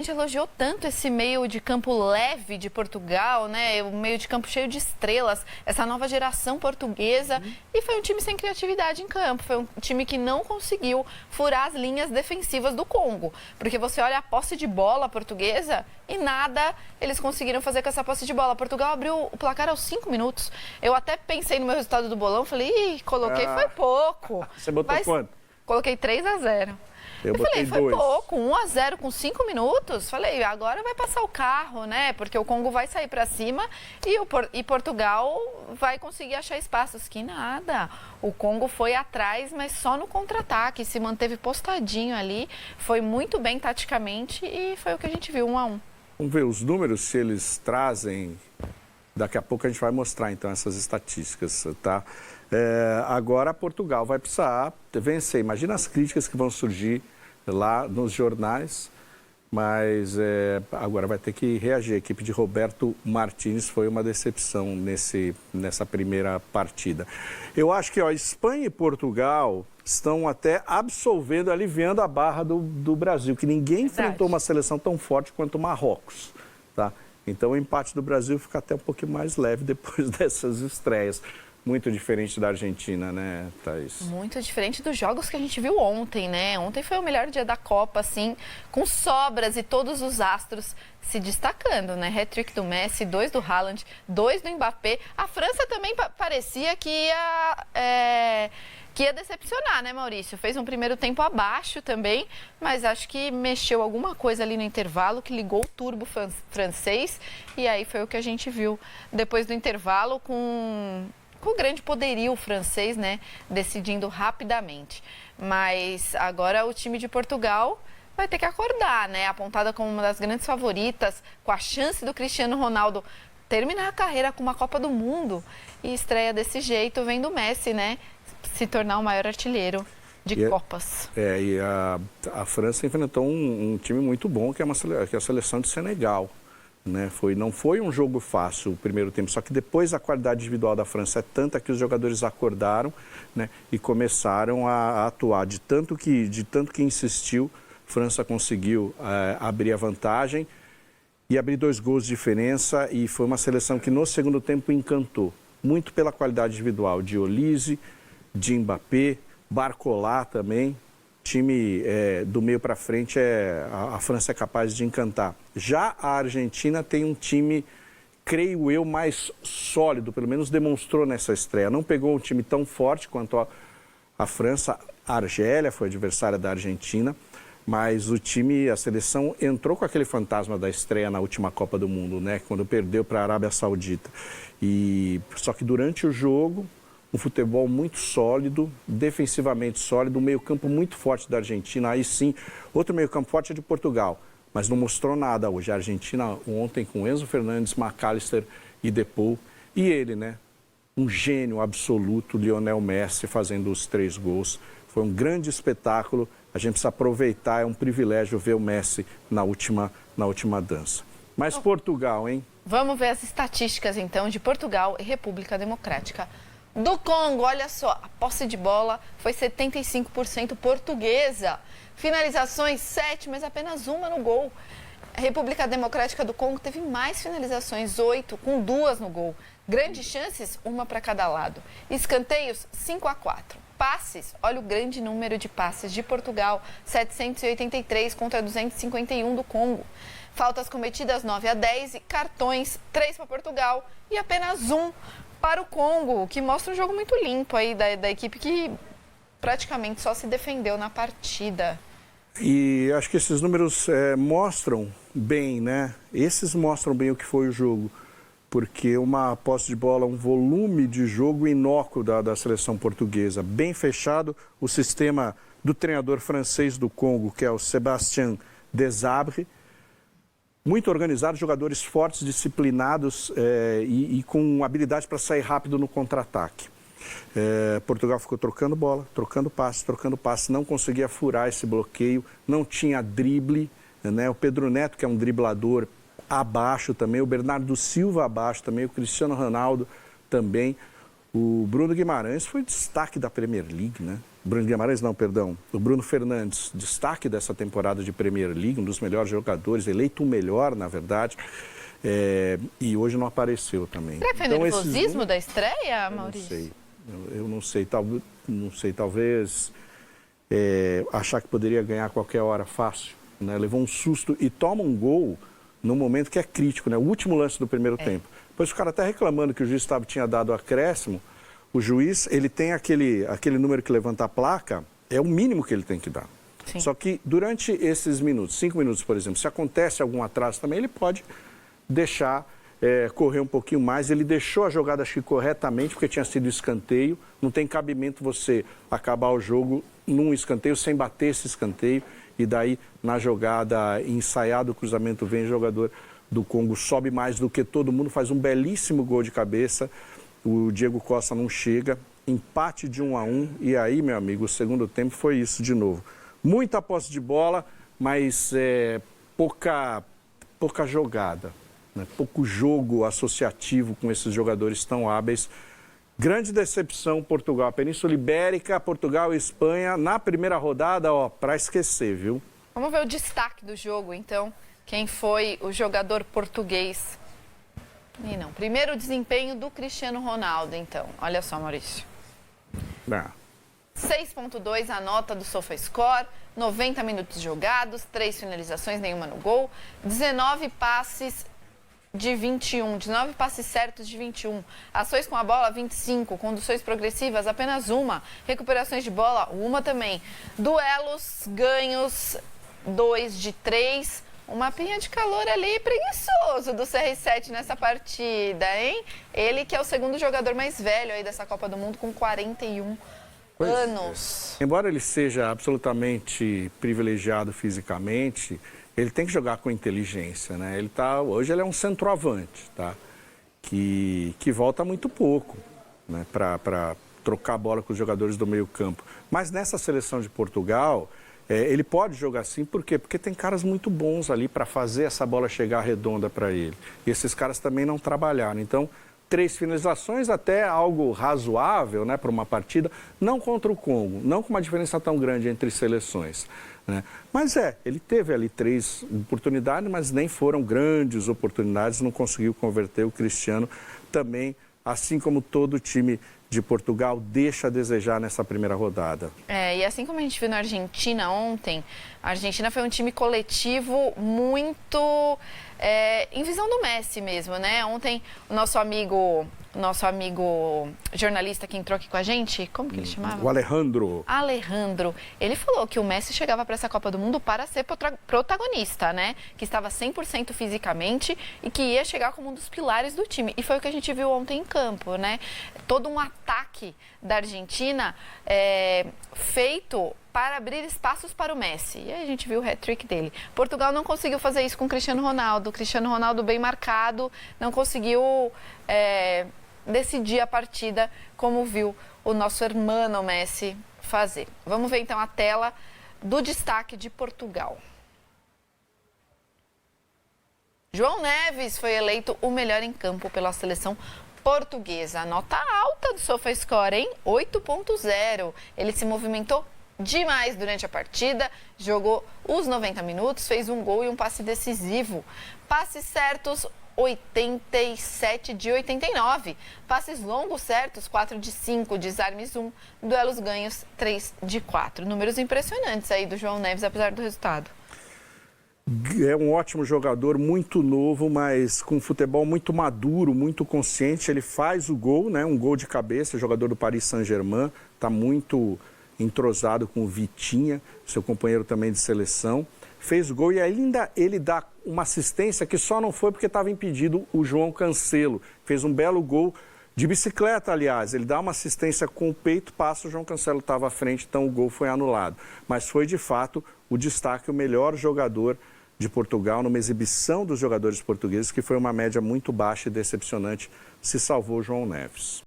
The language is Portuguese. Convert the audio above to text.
A gente elogiou tanto esse meio de campo leve de Portugal, né? O meio de campo cheio de estrelas, essa nova geração portuguesa. E foi um time sem criatividade em campo. Foi um time que não conseguiu furar as linhas defensivas do Congo. Porque você olha a posse de bola portuguesa e nada eles conseguiram fazer com essa posse de bola. Portugal abriu o placar aos 5 minutos. Eu até pensei no meu resultado do bolão, falei, ih, coloquei, foi pouco. Você botou quanto? Coloquei 3-0. Eu falei, foi pouco, 1-0 com 5 minutos. Falei, agora vai passar o carro, né? Porque o Congo vai sair para cima e Portugal vai conseguir achar espaços. Que nada. O Congo foi atrás, mas só no contra-ataque. Se manteve postadinho ali. Foi muito bem taticamente e foi o que a gente viu, 1-1. Vamos ver os números, se eles trazem. Daqui a pouco a gente vai mostrar, então, essas estatísticas, tá? Agora, Portugal vai precisar vencer. Imagina as críticas que vão surgir lá nos jornais, mas agora vai ter que reagir. A equipe de Roberto Martínez foi uma decepção nessa primeira partida. Eu acho que Espanha e Portugal estão até absolvendo, aliviando a barra do Brasil, que ninguém enfrentou uma seleção tão forte quanto o Marrocos, tá? Então, o empate do Brasil fica até um pouquinho mais leve depois dessas estreias. Muito diferente da Argentina, né, Thaís? Muito diferente dos jogos que a gente viu ontem, né? Ontem foi o melhor dia da Copa, assim, com sobras e todos os astros se destacando, né? Hat-trick do Messi, 2 do Haaland, 2 do Mbappé. A França também parecia que ia decepcionar, né, Maurício? Fez um primeiro tempo abaixo também, mas acho que mexeu alguma coisa ali no intervalo, que ligou o turbo francês, e aí foi o que a gente viu depois do intervalo com o grande poderio francês, né, decidindo rapidamente. Mas agora o time de Portugal vai ter que acordar, né, apontada como uma das grandes favoritas, com a chance do Cristiano Ronaldo terminar a carreira com uma Copa do Mundo e estreia desse jeito, vendo o Messi, né, se tornar o maior artilheiro de Copas. E a França enfrentou um time muito bom, que é a seleção de Senegal. Né? Não foi um jogo fácil o primeiro tempo, só que depois a qualidade individual da França é tanta que os jogadores acordaram, né, e começaram a atuar. De tanto que insistiu, a França conseguiu abrir a vantagem e abrir 2 gols de diferença, e foi uma seleção que no segundo tempo encantou, muito pela qualidade individual de Olise, de Mbappé, Barcola também. Time do meio para frente, a França é capaz de encantar. Já a Argentina tem um time, creio eu, mais sólido, pelo menos demonstrou nessa estreia. Não pegou um time tão forte quanto a França. A Argélia foi adversária da Argentina, mas a seleção entrou com aquele fantasma da estreia na última Copa do Mundo, né? Quando perdeu para a Arábia Saudita. Só que durante o jogo, um futebol muito sólido, defensivamente sólido, um meio-campo muito forte da Argentina. Aí sim, outro meio-campo forte é de Portugal, mas não mostrou nada hoje. A Argentina ontem com Enzo Fernandes, McAllister e Depou. E ele, né? Um gênio absoluto, Lionel Messi, fazendo os 3 gols. Foi um grande espetáculo. A gente precisa aproveitar, é um privilégio ver o Messi na última dança. Mas Portugal, hein? Vamos ver as estatísticas, então, de Portugal e República Democrática do Congo. Olha só, a posse de bola foi 75% portuguesa. Finalizações, 7, mas apenas uma no gol. A República Democrática do Congo teve mais finalizações, 8, com 2 no gol. Grandes chances, 1 para cada lado. Escanteios, 5-4. Passes, olha o grande número de passes de Portugal, 783 contra 251 do Congo. Faltas cometidas, 9-10, e cartões, 3 para Portugal e apenas 1 para o Congo, que mostra um jogo muito limpo aí da equipe que praticamente só se defendeu na partida. E acho que esses números mostram bem, né? Esses mostram bem o que foi o jogo, porque uma posse de bola, um volume de jogo inócuo da seleção portuguesa, bem fechado, o sistema do treinador francês do Congo, que é o Sébastien Desabre, muito organizado, jogadores fortes, disciplinados e com habilidade para sair rápido no contra-ataque. Portugal ficou trocando bola, trocando passe, não conseguia furar esse bloqueio, não tinha drible, né? O Pedro Neto, que é um driblador, abaixo também, o Bernardo Silva abaixo também, o Cristiano Ronaldo também. O Bruno Guimarães foi destaque da Premier League, né? Bruno Guimarães, não, perdão. O Bruno Fernandes, destaque dessa temporada de Premier League, um dos melhores jogadores, eleito o melhor, na verdade. E hoje não apareceu também. Será que foi nervosismo da estreia, Maurício? Eu não sei. Talvez achar que poderia ganhar a qualquer hora fácil, né? Levou um susto e toma um gol num momento que é crítico, né? O último lance do primeiro tempo. Depois o cara até reclamando que o juiz tinha dado acréscimo. O juiz, ele tem aquele número que levanta a placa, é o mínimo que ele tem que dar. Sim. Só que durante esses minutos, 5 minutos, por exemplo, se acontece algum atraso também, ele pode deixar correr um pouquinho mais. Ele deixou a jogada, acho que corretamente, porque tinha sido escanteio. Não tem cabimento você acabar o jogo num escanteio sem bater esse escanteio. E daí, na jogada ensaiada, o cruzamento vem, o jogador do Congo sobe mais do que todo mundo, faz um belíssimo gol de cabeça. O Diego Costa não chega, empate de 1-1, e aí, meu amigo, o segundo tempo foi isso de novo. Muita posse de bola, mas pouca jogada, né? Pouco jogo associativo com esses jogadores tão hábeis. Grande decepção, Portugal. A Península Ibérica, Portugal e Espanha, na primeira rodada, para esquecer, viu? Vamos ver o destaque do jogo, então. Quem foi o jogador português? E não. Primeiro, o desempenho do Cristiano Ronaldo, então. Olha só, Maurício. 6,2 a nota do SofaScore, 90 minutos jogados, 3 finalizações, nenhuma no gol, 19 passes de 21, 19 passes certos de 21, ações com a bola 25, conduções progressivas apenas uma, recuperações de bola uma também, duelos, ganhos 2 de 3, um mapinha de calor ali preguiçoso do CR7 nessa partida, hein? Ele que é o segundo jogador mais velho aí dessa Copa do Mundo com 41 anos. Embora ele seja absolutamente privilegiado fisicamente, ele tem que jogar com inteligência, né? Hoje ele é um centroavante, tá? Que volta muito pouco, né? Para trocar a bola com os jogadores do meio campo. Mas nessa seleção de Portugal, ele pode jogar assim, por quê? Porque tem caras muito bons ali para fazer essa bola chegar redonda para ele. E esses caras também não trabalharam. Então, 3 finalizações, até algo razoável, né, para uma partida, não contra o Congo, não com uma diferença tão grande entre seleções, né? Mas ele teve ali 3 oportunidades, mas nem foram grandes oportunidades, não conseguiu converter. O Cristiano também, assim como todo o time de Portugal, deixa a desejar nessa primeira rodada. E assim como a gente viu na Argentina ontem, a Argentina foi um time coletivo muito em visão do Messi mesmo, né? Ontem o nosso amigo jornalista que entrou aqui com a gente, como que ele chamava? O Alejandro, ele falou que o Messi chegava para essa Copa do Mundo para ser protagonista, né? Que estava 100% fisicamente e que ia chegar como um dos pilares do time. E foi o que a gente viu ontem em campo, né? Todo um ataque da Argentina feito para abrir espaços para o Messi. E aí a gente viu o hat-trick dele. Portugal não conseguiu fazer isso com o Cristiano Ronaldo. O Cristiano Ronaldo bem marcado, não conseguiu decidir a partida como viu o nosso hermano Messi fazer. Vamos ver então a tela do destaque de Portugal. João Neves foi eleito o melhor em campo pela seleção portuguesa. Nota alta do SofaScore, hein? 8,0. Ele se movimentou demais durante a partida, jogou os 90 minutos, fez um gol e um passe decisivo. Passes certos, 87 de 89. Passes longos certos, 4 de 5, desarmes 1. Duelos ganhos, 3 de 4. Números impressionantes aí do João Neves, apesar do resultado. É um ótimo jogador, muito novo, mas com futebol muito maduro, muito consciente. Ele faz o gol, né? Um gol de cabeça, jogador do Paris Saint-Germain, está muito entrosado com o Vitinha, seu companheiro também de seleção. Fez o gol e ainda ele dá uma assistência que só não foi porque estava impedido o João Cancelo. Fez um belo gol de bicicleta, aliás. Ele dá uma assistência com o peito, passa, o João Cancelo estava à frente, então o gol foi anulado. Mas foi, de fato, o destaque, o melhor jogador de Portugal, numa exibição dos jogadores portugueses, que foi uma média muito baixa e decepcionante, se salvou João Neves.